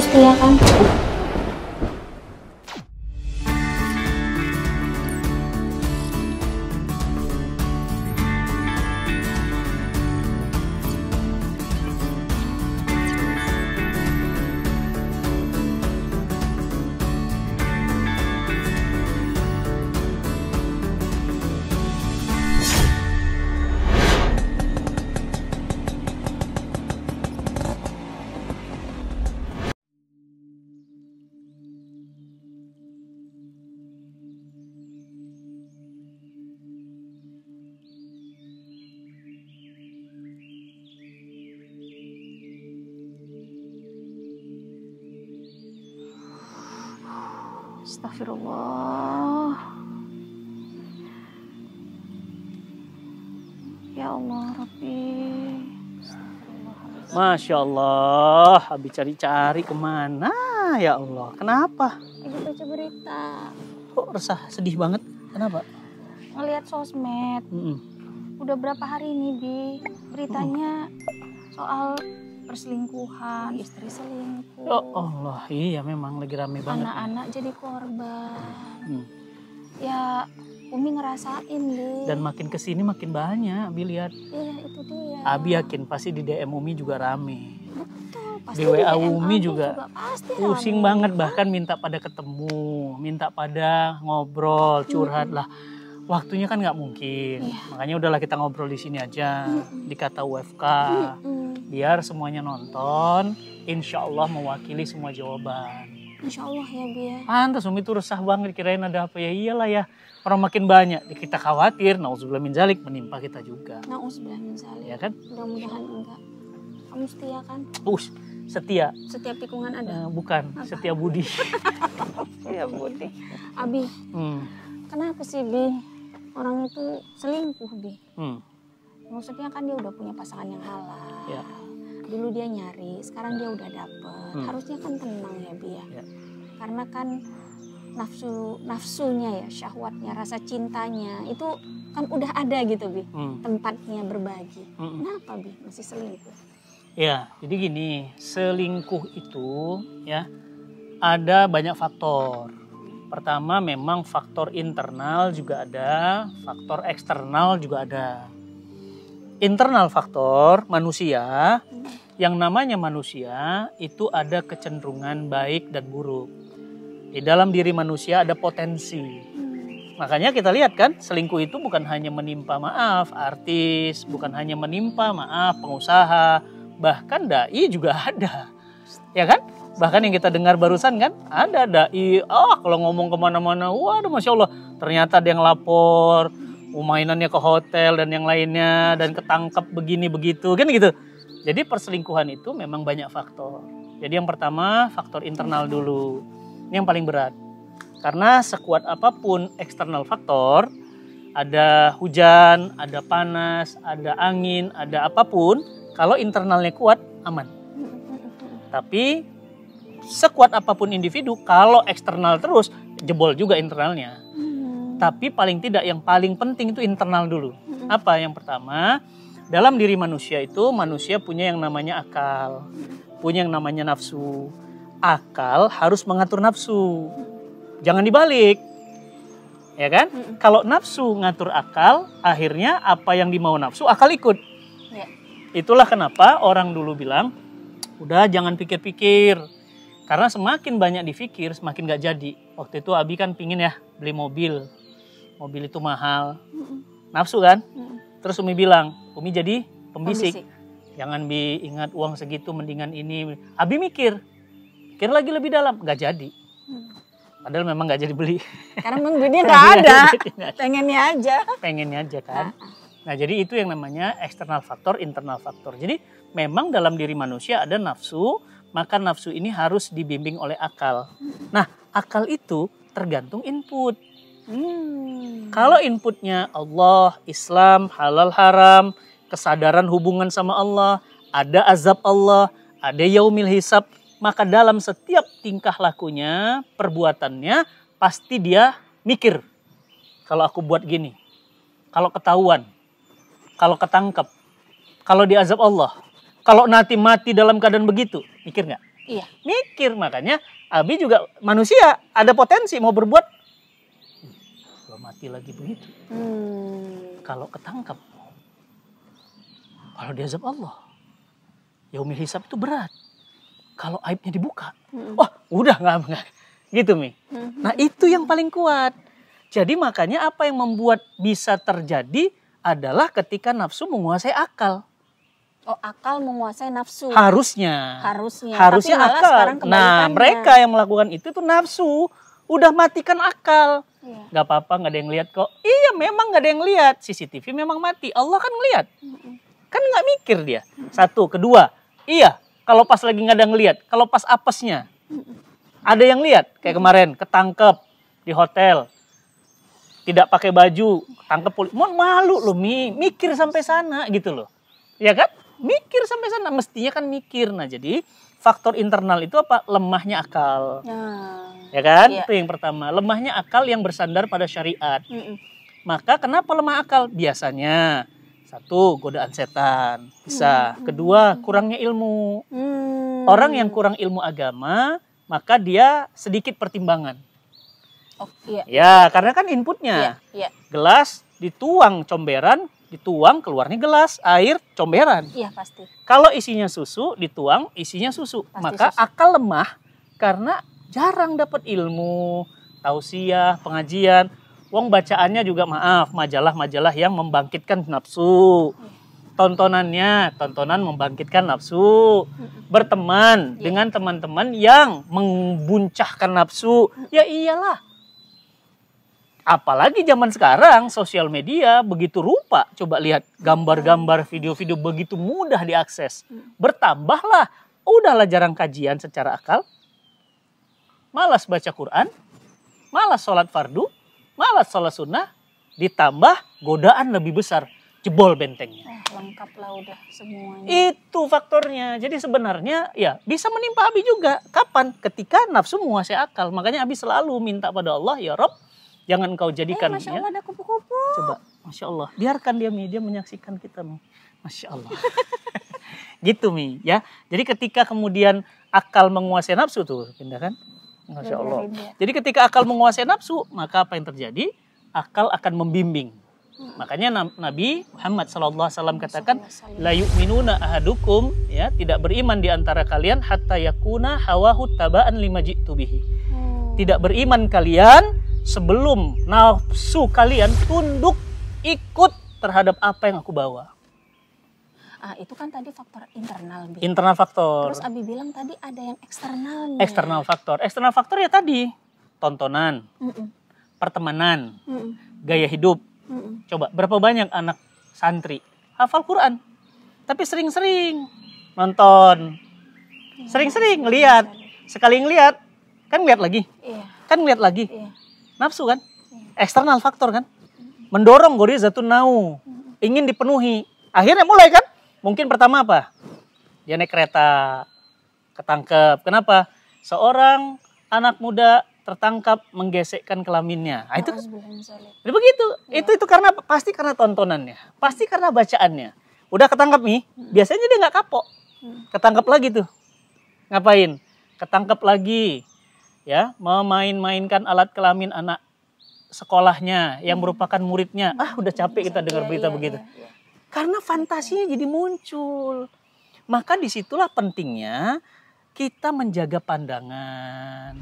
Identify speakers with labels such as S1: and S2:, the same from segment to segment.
S1: setia kan? Astagfirullah. Ya Allah, Rabbi.
S2: Masya Allah, habis cari-cari kemana ya Allah? Kenapa?
S1: Ibu baca berita.
S2: Kok resah, sedih banget? Kenapa?
S1: Ngelihat sosmed. Udah berapa hari ini, Bi? Beritanya soal perselingkuhan, istri selingkuh.
S2: Ya Allah, iya memang lagi rame banget.
S1: Anak-anak jadi korban. Ya, Umi ngerasain, Bi.
S2: Dan makin kesini makin banyak, Abi lihat.
S1: Iya, itu dia.
S2: Abi yakin pasti di DM Umi juga rame.
S1: Betul, pasti
S2: Di WA
S1: DM
S2: Umi
S1: Abi
S2: juga
S1: pasti
S2: pusing
S1: rame.
S2: banget, bahkan minta pada ketemu, minta pada ngobrol, curhat lah. Waktunya kan nggak mungkin, makanya udahlah kita ngobrol di sini aja, di Kata UFK. Biar semuanya nonton, insya Allah mewakili semua jawaban.
S1: Insya Allah ya, Bi ya.
S2: Pantas Umi tuh resah banget, kirain ada apa ya, iyalah ya. Orang makin banyak, kita khawatir, nauzubillah min dzalik, menimpa kita juga.
S1: Nauzubillah min dzalik.
S2: Ya kan?
S1: Mudah-mudahan enggak. Kamu setia kan?
S2: Setia.
S1: Setiap tikungan ada?
S2: Bukan, setia budi.
S1: Setia budi. Abi, kenapa sih, Bi? Orang itu selingkuh, Bi. Maksudnya kan dia udah punya pasangan yang halal.
S2: Ya.
S1: Dulu dia nyari, sekarang dia udah dapet. Harusnya kan tenang ya, Bi ya. Karena kan nafsunya ya, syahwatnya, rasa cintanya itu kan udah ada gitu, Bi. Tempatnya berbagi. Kenapa, Bi, masih selingkuh?
S2: Ya, jadi gini, selingkuh itu ya ada banyak faktor. Pertama memang faktor internal juga ada, faktor eksternal juga ada. Internal faktor manusia, yang namanya manusia itu ada kecenderungan baik dan buruk. Di dalam diri manusia ada potensi. Makanya kita lihat kan, selingkuh itu bukan hanya menimpa artis, bukan hanya menimpa pengusaha, bahkan dai juga ada. Ya kan? Bahkan yang kita dengar barusan kan, ada dai, kalau ngomong kemana-mana, waduh Masya Allah, ternyata ada yang lapor, mainannya ke hotel dan yang lainnya, dan ketangkep begini begitu kan gitu. Jadi perselingkuhan itu memang banyak faktor. Jadi yang pertama faktor internal dulu, ini yang paling berat. Karena sekuat apapun eksternal faktor, ada hujan, ada panas, ada angin, ada apapun, kalau internalnya kuat aman. Tapi sekuat apapun individu, kalau eksternal terus jebol juga internalnya. Tapi paling tidak yang paling penting itu internal dulu. Apa yang pertama? Dalam diri manusia itu, manusia punya yang namanya akal, punya yang namanya nafsu. Akal harus mengatur nafsu, jangan dibalik, ya kan? Kalau nafsu ngatur akal, akhirnya apa yang dimau nafsu, akal ikut. Itulah kenapa orang dulu bilang, udah jangan pikir-pikir, karena semakin banyak dipikir, semakin gak jadi. Waktu itu Abi kan pingin ya beli mobil itu mahal, nafsu kan? Terus Umi bilang, Umi jadi pembisik. Jangan ingat uang segitu mendingan ini. Abi mikir lagi lebih dalam, gak jadi. Padahal memang gak jadi beli.
S1: Karena memang duitnya gak ada, pengennya aja
S2: kan. Nah jadi itu yang namanya eksternal faktor, internal faktor. Jadi memang dalam diri manusia ada nafsu, maka nafsu ini harus dibimbing oleh akal. Nah akal itu tergantung input. Kalau inputnya Allah, Islam, halal haram, kesadaran hubungan sama Allah, ada azab Allah, ada yaumil hisab, maka dalam setiap tingkah lakunya, perbuatannya, pasti dia mikir. Kalau aku buat gini, kalau ketahuan, kalau ketangkep, kalau diazab Allah, kalau nanti mati dalam keadaan begitu, mikir nggak?
S1: Iya.
S2: Mikir, makanya Abi juga manusia, ada potensi mau berbuat. Gua mati lagi begitu. Kalau ketangkap, kalau diazab Allah, yaumil hisab itu berat. Kalau aibnya dibuka, wah udah nggak gitu Mi. Nah itu yang paling kuat. Jadi makanya apa yang membuat bisa terjadi adalah ketika nafsu menguasai akal.
S1: Oh, akal menguasai nafsu.
S2: Harusnya
S1: Tapi malah
S2: akal.
S1: sekarang
S2: Nah
S1: kebalikannya.
S2: mereka yang melakukan itu tuh nafsu, udah matikan akal.
S1: Iya.
S2: Gak apa-apa, nggak ada yang lihat kok. Iya memang nggak ada yang lihat, CCTV memang mati. Allah kan ngelihat, kan nggak mikir dia. Satu, kedua, iya kalau pas lagi nggak ada yang lihat, kalau pas apesnya ada yang lihat. Kayak kemarin ketangkep di hotel, tidak pakai baju, tangkep polisi. Malu loh mikir sampai sana gitu loh, ya kan? Mikir sampai sana, mestinya kan mikir. Nah jadi faktor internal itu apa? Lemahnya akal. Ya kan?
S1: Iya.
S2: Itu yang pertama. Lemahnya akal yang bersandar pada syariat. Maka kenapa lemah akal? Biasanya satu, godaan setan. Bisa. Kedua, kurangnya ilmu. Orang yang kurang ilmu agama, maka dia sedikit pertimbangan.
S1: Oh, iya.
S2: Ya, karena kan inputnya.
S1: Iya.
S2: Gelas dituang comberan, dituang keluarnya gelas, air, comberan.
S1: Iya pasti.
S2: Kalau isinya susu, dituang isinya susu.
S1: Pasti
S2: Maka
S1: susu.
S2: akal lemah karena jarang dapat ilmu, tausiah, pengajian. Wong bacaannya juga maaf, majalah-majalah yang membangkitkan nafsu. Tontonan membangkitkan nafsu. Berteman dengan teman-teman yang membuncahkan nafsu. Ya iyalah. Apalagi zaman sekarang sosial media begitu rupa. Coba lihat gambar-gambar, video-video begitu mudah diakses. Bertambahlah, udahlah jarang kajian secara akal. Malas baca Quran, malas sholat fardu, malas sholat sunnah. Ditambah godaan lebih besar, jebol bentengnya.
S1: Lengkap lah udah semuanya.
S2: Itu faktornya. Jadi sebenarnya ya bisa menimpa Abi juga. Kapan? Ketika nafsu menguasai akal. Makanya Abi selalu minta pada Allah, ya Rob, jangan kau jadikan.
S1: Masya Allah ada kupu-kupu.
S2: Coba, Masya Allah. Biarkan dia Mi, dia menyaksikan kita Mi. Masya Allah. Gitu Mi ya. Jadi ketika kemudian akal menguasai nafsu tuh, pindah kan? Masya Allah. Jadi ketika akal menguasai nafsu, maka apa yang terjadi? Akal akan membimbing. Makanya Nabi Muhammad SAW katakan, la yu'minuna ahadukum, ya, tidak beriman di antara kalian hatta yakuna hawahu taba'an lima ji'tu bihi. Tidak beriman kalian sebelum nafsu kalian tunduk ikut terhadap apa yang aku bawa.
S1: Itu kan tadi faktor internal.
S2: Internal faktor.
S1: Terus Abi bilang tadi ada yang eksternalnya.
S2: Eksternal faktor. Eksternal faktor ya tadi tontonan, pertemanan, gaya hidup. Coba berapa banyak anak santri hafal Quran, tapi sering-sering nonton, sering-sering ngeliat, sekali ngeliat kan ngeliat lagi, kan ngeliat lagi, nafsu kan, eksternal faktor kan, mendorong gorizatun nau, ingin dipenuhi, akhirnya mulai kan, mungkin pertama apa, dia naik kereta, ketangkep, kenapa? Seorang anak muda tertangkap menggesekkan kelaminnya. Nah, itu begitu. Ya. Itu karena pasti karena tontonannya, pasti karena bacaannya. Udah ketangkap nih, biasanya dia nggak kapok. Ketangkap lagi tuh. Ngapain? Ketangkap lagi. Ya, memain-mainkan alat kelamin anak sekolahnya yang merupakan muridnya. Udah capek kita dengar berita begitu. Karena fantasinya jadi muncul. Maka disitulah pentingnya kita menjaga pandangan.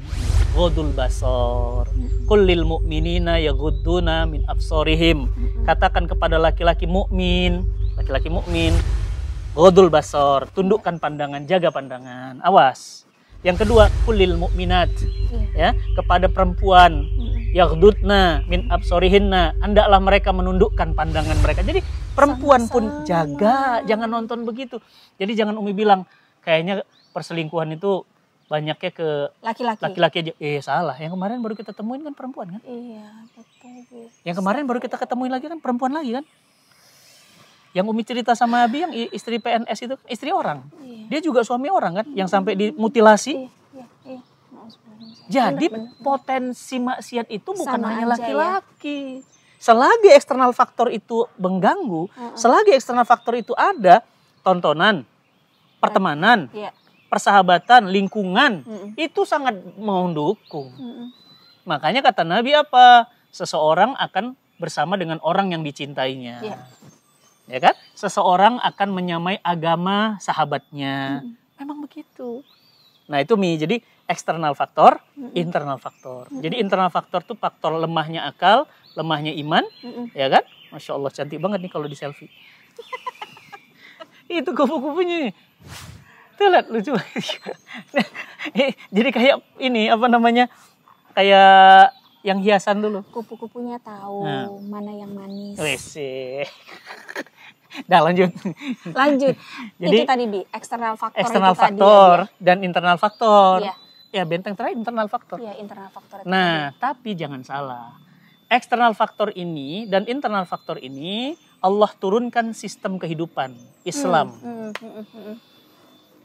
S2: Ghodul basor, kullil mu'minina yaghudduna min absorihim. Katakan kepada laki-laki mukmin, ghodul basor, tundukkan pandangan, jaga pandangan, awas. Yang kedua, kullil mu'minat, ya, kepada perempuan, yaghudduna min absorihinna, hendaklah mereka menundukkan pandangan mereka. Jadi perempuan pun jaga, jangan nonton begitu. Jadi jangan Umi bilang kayaknya perselingkuhan itu banyaknya ke laki-laki aja. Salah. Yang kemarin baru kita temuin kan perempuan kan?
S1: Iya, betul.
S2: Yang kemarin baru kita ketemuin lagi kan perempuan lagi kan? Yang Umi cerita sama Abi yang istri PNS itu istri orang. Iya. Dia juga suami orang kan? Yang sampai dimutilasi. Iya. Jadi potensi maksiat itu bukan hanya laki-laki. Ya. Selagi eksternal faktor itu mengganggu, selagi eksternal faktor itu ada, tontonan, pertemanan, persahabatan, lingkungan itu sangat mendukung. Makanya kata Nabi apa? Seseorang akan bersama dengan orang yang dicintainya. Ya kan? Seseorang akan menyamai agama sahabatnya. Memang begitu. Nah itu Mi, jadi eksternal faktor, internal faktor. Jadi internal faktor tuh faktor lemahnya akal, lemahnya iman, ya kan? Masya Allah cantik banget nih kalau di selfie. Itu kupu-kupunya nih. Tuh lihat lucu. Jadi kayak ini apa namanya? Kayak yang hiasan dulu.
S1: Kupu-kupunya tahu mana yang manis.
S2: Wesih. Dah lanjut.
S1: Jadi itu tadi Bi, eksternal faktor
S2: eksternal
S1: itu
S2: faktor
S1: tadi,
S2: dan internal faktor.
S1: Iya.
S2: Ya benteng terakhir internal faktor.
S1: Iya, internal faktor.
S2: Nah, tapi jangan salah. Eksternal faktor ini dan internal faktor ini Allah turunkan sistem kehidupan Islam.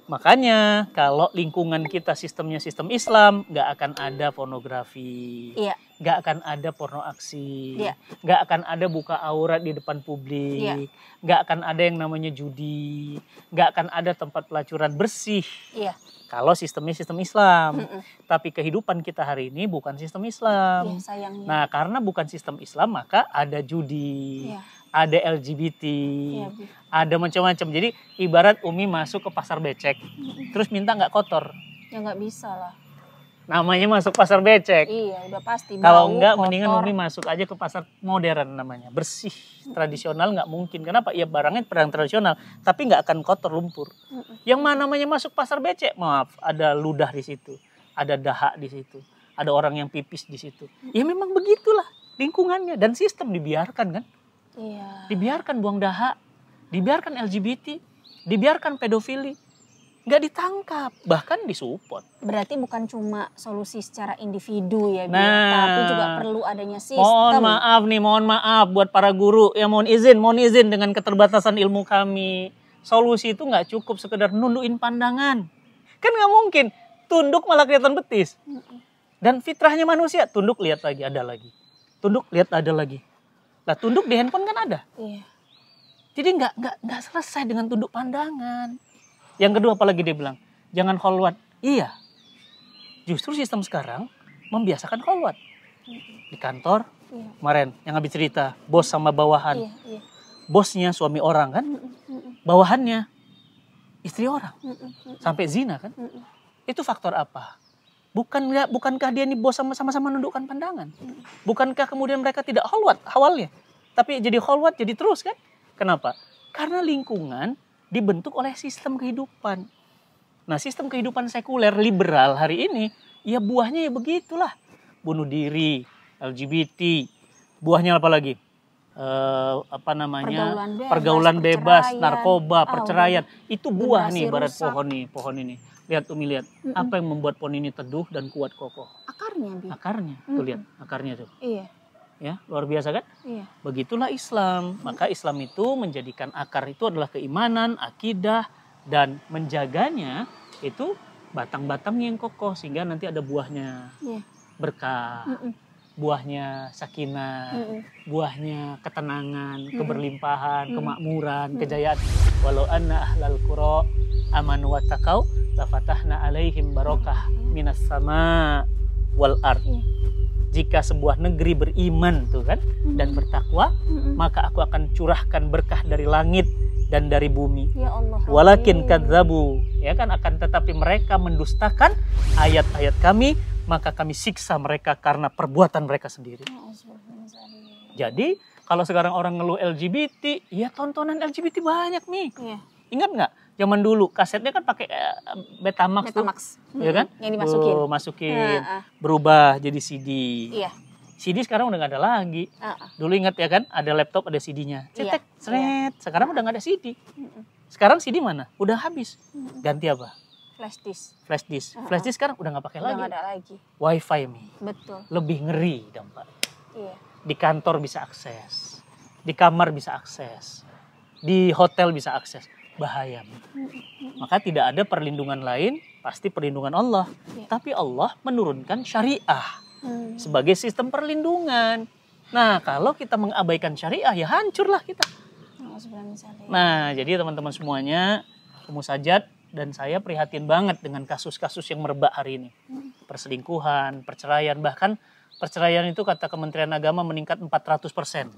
S2: Makanya kalau lingkungan kita sistemnya sistem Islam, nggak akan ada pornografi, nggak akan ada porno aksi, nggak akan ada buka aurat di depan publik, nggak akan ada yang namanya judi, nggak akan ada tempat pelacuran bersih. Kalau sistemnya sistem Islam, tapi kehidupan kita hari ini bukan sistem Islam. Nah, karena bukan sistem Islam, maka ada judi, ada LGBT, ada macam-macam. Jadi ibarat Umi masuk ke pasar becek, terus minta nggak kotor.
S1: Ya nggak bisa lah.
S2: Namanya masuk pasar becek.
S1: Iya, udah pasti.
S2: Kalau enggak, mendingan Umi masuk aja ke pasar modern namanya, bersih, tradisional nggak mungkin. Kenapa? Ya barangnya barang tradisional, tapi nggak akan kotor lumpur. Yang mana namanya masuk pasar becek, maaf, ada ludah di situ, ada dahak di situ, ada orang yang pipis di situ. Ya memang begitulah lingkungannya dan sistem dibiarkan kan?
S1: Iya.
S2: Dibiarkan buang dahak, dibiarkan LGBT, dibiarkan pedofili. Nggak ditangkap, bahkan disupport.
S1: Berarti bukan cuma solusi secara individu ya, tapi juga perlu adanya sistem.
S2: Mohon maaf buat para guru. Ya mohon izin dengan keterbatasan ilmu kami. Solusi itu nggak cukup sekedar nundukin pandangan. Kan nggak mungkin, tunduk malah kelihatan betis. Dan fitrahnya manusia, tunduk lihat lagi, ada lagi. Tunduk lihat ada lagi. Lah tunduk di handphone kan ada.
S1: Iya.
S2: Jadi nggak selesai dengan tunduk pandangan. Yang kedua apalagi dia bilang, jangan kholwat. Iya, justru sistem sekarang membiasakan kholwat. Di kantor, kemarin yang habis cerita, bos sama bawahan. Bosnya suami orang kan, bawahannya istri orang. Sampai zina kan. Itu faktor apa? Bukankah dia nih bos sama-sama menundukkan pandangan? Bukankah kemudian mereka tidak kholwat awalnya? Tapi jadi kholwat, jadi terus kan? Kenapa? Karena lingkungan dibentuk oleh sistem kehidupan. Nah, sistem kehidupan sekuler liberal hari ini, ya buahnya ya begitulah. Bunuh diri, LGBT, buahnya apa lagi? Pergaulan bebas, narkoba, perceraian. Itu buah nih, barat pohon ini. Lihat Umi, lihat. Apa yang membuat pohon ini teduh dan kuat kokoh? Akarnya. Tuh lihat, akarnya tuh.
S1: Iya.
S2: Ya, luar biasa kan?
S1: Iya.
S2: Begitulah Islam. Maka Islam itu menjadikan akar itu adalah keimanan, akidah, dan menjaganya itu batang-batangnya yang kokoh sehingga nanti ada buahnya. Berkah, buahnya sakinah, buahnya ketenangan, keberlimpahan, kemakmuran, kejayaan. Walau anna ahlal qura amanu wattaqau lafatahna alaihim barokah minas sama wal ard. Jika sebuah negeri beriman tuh kan dan bertakwa, maka aku akan curahkan berkah dari langit dan dari bumi.
S1: Ya Allah.
S2: Walakin kadzabu, ya kan, akan tetapi mereka mendustakan ayat-ayat kami, maka kami siksa mereka karena perbuatan mereka sendiri. Jadi kalau sekarang orang ngeluh LGBT, ya tontonan LGBT banyak nih. Ingat nggak? Zaman dulu kasetnya kan pakai Betamax tuh, ya kan?
S1: Yang
S2: masukin, berubah jadi CD.
S1: Iya.
S2: CD sekarang udah nggak ada lagi. Dulu ingat ya kan, ada laptop ada CD-nya. Cetek, seret. Sekarang udah nggak ada CD. Sekarang CD mana? Udah habis. Ganti apa?
S1: Flash disk.
S2: Flash disk sekarang udah nggak pakai lagi.
S1: Udah nggak ada lagi.
S2: WiFi nih.
S1: Betul.
S2: Lebih ngeri dampak.
S1: Iya.
S2: Di kantor bisa akses, di kamar bisa akses, di hotel bisa akses. Bahaya. Maka tidak ada perlindungan lain, pasti perlindungan Allah. Tapi Allah menurunkan syariah sebagai sistem perlindungan. Nah, kalau kita mengabaikan syariah, ya hancurlah kita. Nah, jadi teman-teman semuanya, Ummu Sajat dan saya prihatin banget dengan kasus-kasus yang merebak hari ini. Perselingkuhan, perceraian, bahkan perceraian itu kata Kementerian Agama meningkat 400%.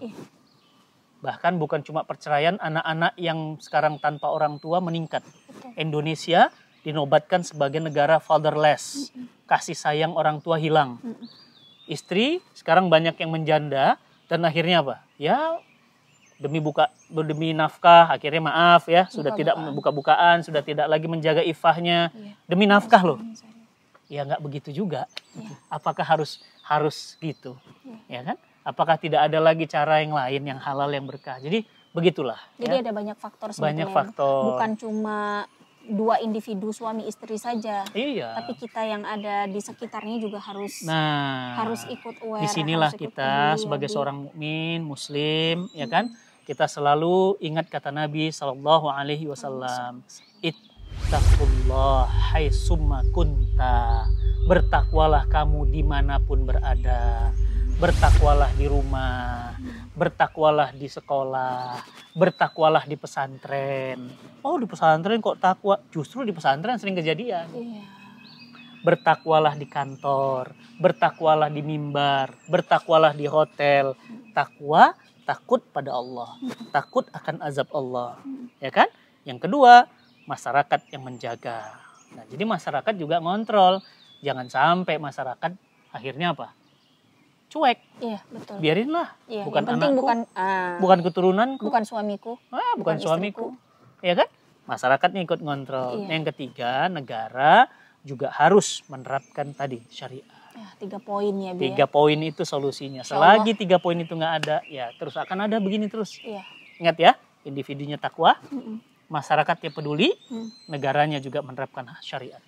S2: Bahkan bukan cuma perceraian, anak-anak yang sekarang tanpa orang tua meningkat. Indonesia dinobatkan sebagai negara fatherless. Kasih sayang orang tua hilang. Istri sekarang banyak yang menjanda dan akhirnya apa? Ya demi nafkah akhirnya maaf ya, sudah tidak buka-bukaan, sudah tidak lagi menjaga ifahnya. Demi nafkah loh. Ya nggak begitu juga. Apakah harus gitu? Ya kan? Apakah tidak ada lagi cara yang lain yang halal yang berkah? Jadi begitulah.
S1: Jadi ada banyak faktor sebetulnya.
S2: Banyak faktor.
S1: Bukan cuma dua individu suami istri saja.
S2: Iya.
S1: Tapi kita yang ada di sekitarnya juga harus ikut aware.
S2: Disinilah kita sebagai seorang mukmin muslim, ya kan? Kita selalu ingat kata Nabi Sallallahu Alaihi Wasallam, ittaqullah haitsumma kunta. Bertakwalah kamu dimanapun berada. Bertakwalah di rumah, bertakwalah di sekolah, bertakwalah di pesantren. Oh, di pesantren kok takwa? Justru di pesantren sering kejadian. Bertakwalah di kantor, bertakwalah di mimbar, bertakwalah di hotel. Takwa, takut pada Allah, takut akan azab Allah. Ya kan? Yang kedua, masyarakat yang menjaga. Nah, jadi masyarakat juga ngontrol. Jangan sampai masyarakat akhirnya apa? Cuek.
S1: Iya, betul.
S2: Biarinlah.
S1: Iya,
S2: bukan
S1: anakku,
S2: bukan keturunanku,
S1: bukan suamiku,
S2: bukan suamiku. Ya kan? Masyarakatnya ikut ngontrol. Yang ketiga, negara juga harus menerapkan tadi syariat.
S1: 3 poin ya, Bi.
S2: 3 poin itu solusinya. Selagi 3 poin itu nggak ada, ya terus akan ada begini terus. Ingat ya, individunya takwa, masyarakatnya peduli, negaranya juga menerapkan syariat.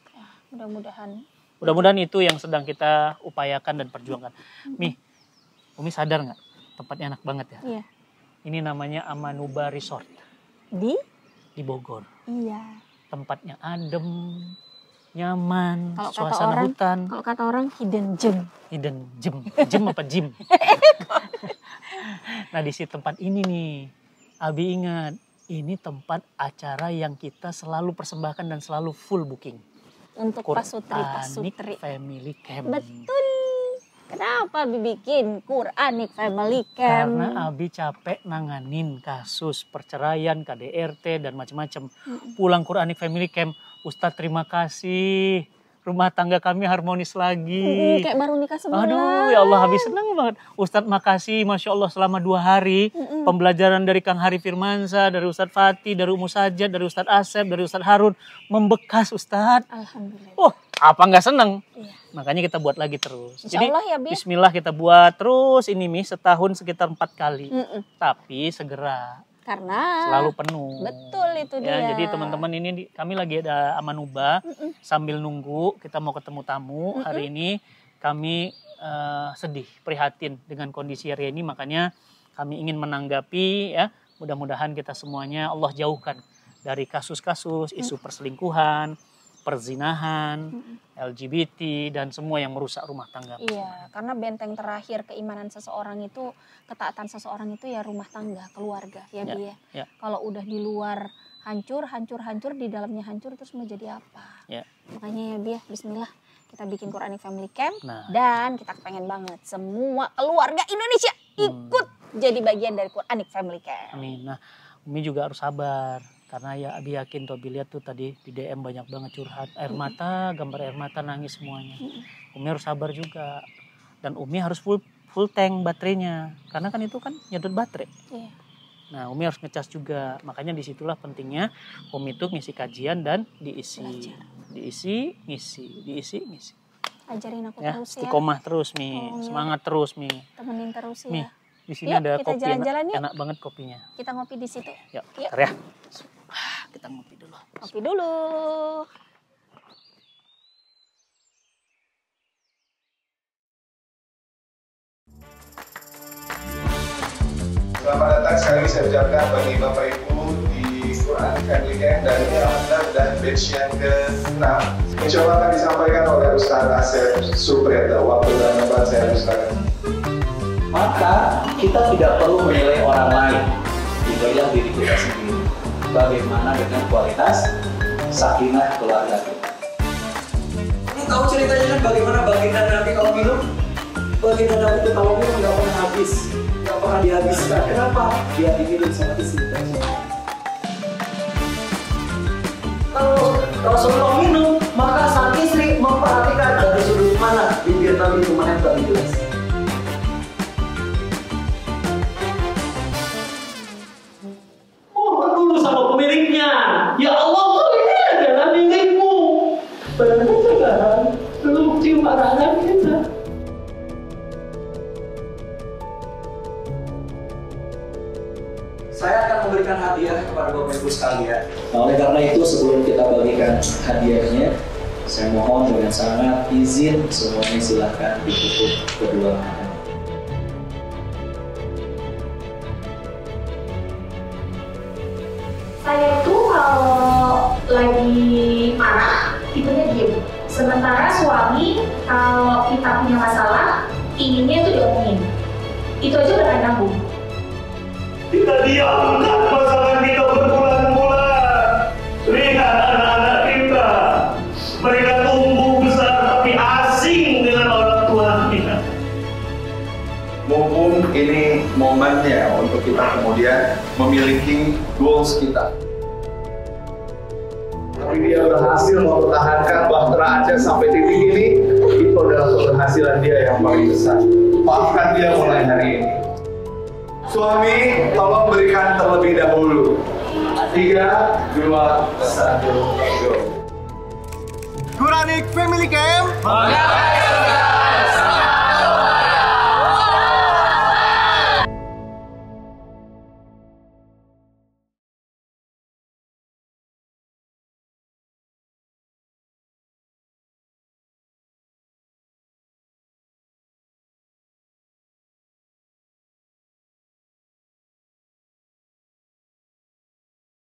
S2: Mudah-mudahan itu yang sedang kita upayakan dan perjuangkan. Umi sadar nggak? Tempatnya enak banget ya.
S1: Iya.
S2: Ini namanya Amanuba Resort.
S1: Di
S2: Bogor.
S1: Iya.
S2: Tempatnya adem, nyaman,
S1: kalau
S2: suasana hutan.
S1: Kalau kata orang hidden gem.
S2: Hidden gem. Gem apa gym? Nah di tempat ini nih, Abi ingat, ini tempat acara yang kita selalu persembahkan dan selalu full booking.
S1: Untuk Pasutri
S2: Family Camp.
S1: Betul. Kenapa Abi bikin Quranic Family Camp?
S2: Karena Abi capek nanganin kasus perceraian, KDRT dan macam-macam. Pulang Quranic Family Camp, Ustadz terima kasih. Rumah tangga kami harmonis lagi.
S1: Kayak baru nikah sebulan.
S2: Aduh ya Allah, habis senang banget. Ustadz makasih, Masya Allah selama 2 hari. Pembelajaran dari Kang Hari Firmansyah, dari Ustadz Fatih, dari Ummu Sajad, dari Ustadz Asep, dari Ustadz Harun. Membekas Ustadz.
S1: Alhamdulillah.
S2: Oh apa nggak seneng? Iya. Makanya kita buat lagi terus.
S1: Jadi ya,
S2: bismillah kita buat terus ini setahun sekitar 4 kali. Tapi segera.
S1: Karena
S2: selalu penuh.
S1: Betul itu
S2: ya,
S1: dia.
S2: jadi teman-teman ini kami lagi ada Amanuba sambil nunggu kita mau ketemu tamu. Hari ini kami sedih, prihatin dengan kondisi hari ini, makanya kami ingin menanggapi ya. Mudah-mudahan kita semuanya Allah jauhkan dari kasus-kasus isu perselingkuhan, perzinahan, LGBT dan semua yang merusak rumah tangga.
S1: Iya, karena benteng terakhir keimanan seseorang itu, ketaatan seseorang itu ya rumah tangga, keluarga, ya Bi ya. Kalau udah di luar hancur, di dalamnya hancur, terus mau jadi apa? Ya. Makanya ya Bi, bismillah kita bikin Quranic Family Camp dan kita pengen banget semua keluarga Indonesia ikut jadi bagian dari Quranic Family Camp.
S2: Amin. Nah, Umi juga harus sabar. Karena ya Abi yakin tuh, Abi lihat tuh tadi di DM banyak banget curhat, air mata, gambar air mata, nangis semuanya. Umi harus sabar juga. Dan Umi harus full tank baterainya. Karena kan itu kan nyedot baterai.
S1: Iya.
S2: Nah Umi harus ngecas juga. Makanya disitulah pentingnya Umi tuh ngisi kajian dan diisi. Belajar. Diisi, ngisi.
S1: Ajarin aku terus ya.
S2: Istiqomah terus Mi, semangat terus Mi.
S1: Temenin terus ya.
S2: Mi, di sini ada kopi
S1: jalan-jalan
S2: enak banget kopinya.
S1: Kita ngopi di situ.
S2: Yuk. Ya. Kita ngopi dulu.
S1: Ngopi dulu.
S3: Selamat datang sekali lagi saya ucapkan bagi Bapak Ibu di Quranic Family Camp dari Alhamdulillah dan batch yang ke-6. Insya Allah akan disampaikan oleh Ustadz Asep Supriyatna. Waktu dan tempat saya Ustadz.
S4: Maka kita tidak perlu menilai orang lain, nilailah diri kita sendiri. Bagaimana dengan kualitas sakinah keluarga kita. Ini tahu ceritanya kan bagaimana baginda Nabi kalau minum? Baginda Nabi itu kalau minum nggak pernah habis, nggak pernah dihabiskan. Kenapa? Dia diminum sama istrinya. Kalau Rasulullah minum, maka sang istri memperhatikan dari sudut mana bibir Nabi itu menempel di gelas.
S5: Mohon dulu sama pemiliknya. Ya Allah, ini adalah milikmu. Berarti sekarang belum cium arah anak kita.
S4: Saya akan memberikan hadiah kepada Bapak Ibu sekalian. Nah, oleh karena itu sebelum kita bagikan hadiahnya, saya mohon dengan sangat izin semuanya silakan ditutup kedua mata.
S6: Saya tuh kalau lagi marah, tipenya diem. Sementara suami kalau kita punya masalah, inginnya itu diomongin. Itu aja udah nanggung.
S5: Kita diamkan pasangan kita berbulan-bulan. Lihat anak-anak kita. Mereka tumbuh besar tapi asing dengan orang tua kita.
S3: Mumpung ini momennya untuk kita kemudian memiliki goals kita. Tapi dia berhasil mempertahankan bahtera Aceh sampai titik ini, itu adalah keberhasilan dia yang paling besar. Maafkan dia mulai hari ini. Suami, tolong berikan terlebih dahulu. 3, 2, 1, go.
S7: Quranic Family Camp.